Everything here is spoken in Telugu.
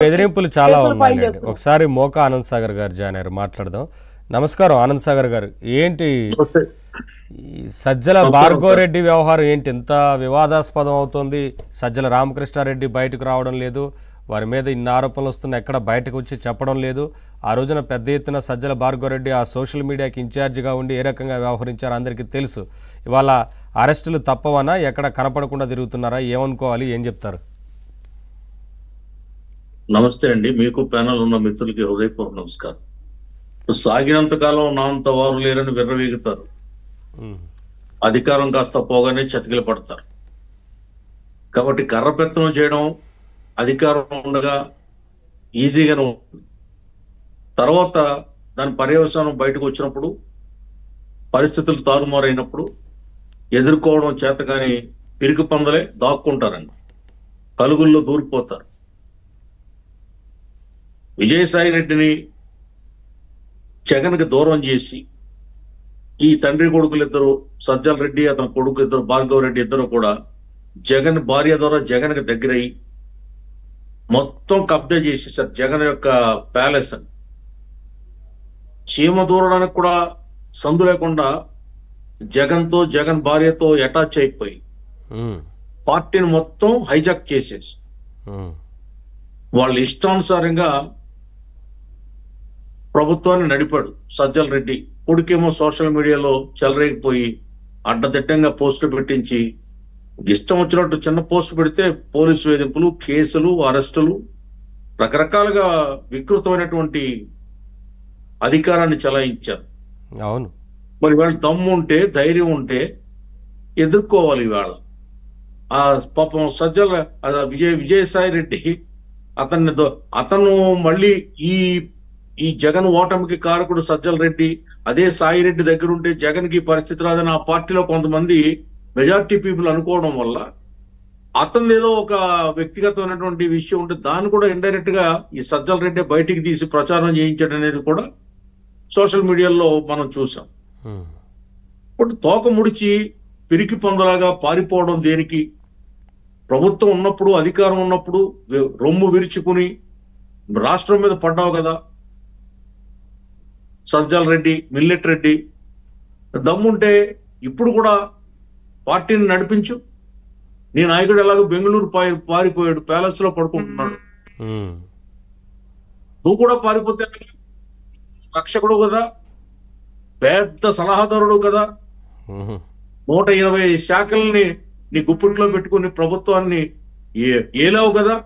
బెదిరింపులు చాలా కేసులు ఫైల్ ఉన్నాయండి. చేస్తున్నాం. ఒకసారి మోకా ఆనంద్ సాగర్ గారు జాయిన్ అయ్యారు, మాట్లాడదాం. నమస్కారం ఆనంద్ సాగర్ గారు. ఏంటి నమస్తే. ఈ సజ్జల భార్గవరెడ్డి వ్యవహారం ఏంటి ఇంత వివాదాస్పదం అవుతుంది? సజ్జల రామకృష్ణారెడ్డి బయటకు రావడం లేదు, వారి మీద ఇన్ని ఆరోపణలు వస్తున్నా ఎక్కడ బయటకు వచ్చి చెప్పడం లేదు. ఆ రోజున పెద్ద ఎత్తున సజ్జల భార్గవరెడ్డి ఆ సోషల్ మీడియాకి ఇన్ఛార్జిగా ఉండి ఏ రకంగా వ్యవహరించారో అందరికీ తెలుసు. ఇవాళ అరెస్టులు తప్పవనా, ఎక్కడ కనపడకుండా తిరుగుతున్నారా? ఏమనుకోవాలి, ఏం చెప్తారు? నమస్తే అండి. మీకు ప్యానల్ ఉన్న మిత్రులకి హృదయపూర్వక నమస్కారం. సాగినంత కాలం నాంత వారు లేరని విర్రవీగుతారు, అధికారం కాస్త పోగానే చతికిల పడతారు. కాబట్టి కర్ర పెత్తనం చేయడం అధికారం ఉండగా ఈజీగానే ఉంటుంది. తర్వాత దాని పర్యవసానం బయటకు వచ్చినప్పుడు, పరిస్థితులు తారుమారైనప్పుడు ఎదుర్కోవడం చేతగాని పిరికి పందలే దాక్కుంటారండి, కలుగుల్లో దూరిపోతారు. విజయసాయి రెడ్డిని జగన్కి దూరం చేసి ఈ తండ్రి కొడుకులు ఇద్దరు, సజ్జల రెడ్డి అతని కొడుకు ఇద్దరు భార్గవ రెడ్డి ఇద్దరు కూడా జగన్ భార్య ద్వారా జగన్కి దగ్గరయ్యి మొత్తం కబ్జా చేసేసారు. జగన్ యొక్క ప్యాలెస్ అని చీమ దూరడానికి కూడా సందు లేకుండా జగన్తో జగన్ భార్యతో అటాచ్ అయిపోయి పార్టీని మొత్తం హైజాక్ చేసేసి వాళ్ళ ఇష్టానుసారంగా ప్రభుత్వాన్ని నడిపాడు సజ్జల రెడ్డి. కొడుకేమో సోషల్ మీడియాలో చెలరేగిపోయి అడ్డదిడ్డంగా పోస్టులు పెట్టించి ఇష్టం వచ్చినట్టు చిన్న పోస్టు పెడితే పోలీసు వేధింపులు, కేసులు, అరెస్టులు, రకరకాలుగా వికృతమైనటువంటి అధికారాన్ని చెలాయించారు. అవును, మరి ఇవాళ దమ్ము ఉంటే, ధైర్యం ఉంటే ఎదుర్కోవాలి. ఇవాళ ఆ పాపం సజ్జల విజయసాయి రెడ్డి అతను మళ్ళీ ఈ జగన్ ఓటమికి కారకుడు సజ్జల రెడ్డి, అదే సాయి రెడ్డి దగ్గర ఉంటే జగన్ కి పరిస్థితి రాదని ఆ పార్టీలో కొంతమంది మెజారిటీ పీపుల్ అనుకోవడం వల్ల అతను ఏదో ఒక వ్యక్తిగతమైనటువంటి విషయం ఉంటే దాన్ని కూడా ఇండైరెక్ట్ గా ఈ సజ్జల రెడ్డి బయటికి తీసి ప్రచారం చేయించడం అనేది కూడా సోషల్ మీడియాలో మనం చూసాం. ఇప్పుడు తోక ముడిచి పిరికి పొందలాగా పారిపోవడం దేనికి? ప్రభుత్వం ఉన్నప్పుడు, అధికారం ఉన్నప్పుడు రొమ్ము విరుచుకుని రాష్ట్రం మీద పడ్డావు కదా సజ్జల రెడ్డి, మిల్లెట్ రెడ్డి. దమ్ముంటే ఇప్పుడు కూడా పార్టీని నడిపించు. నీ నాయకుడు ఎలాగో బెంగళూరు పారిపోయాడు, ప్యాలెస్ లో పడుకుంటున్నాడు. నువ్వు కూడా పారిపోతే రక్షకుడు కదా, పెద్ద సలహాదారుడు కదా, 120 శాఖల్ని నీ గుప్పిట్లో పెట్టుకుని ప్రభుత్వాన్ని ఏలావు కదా.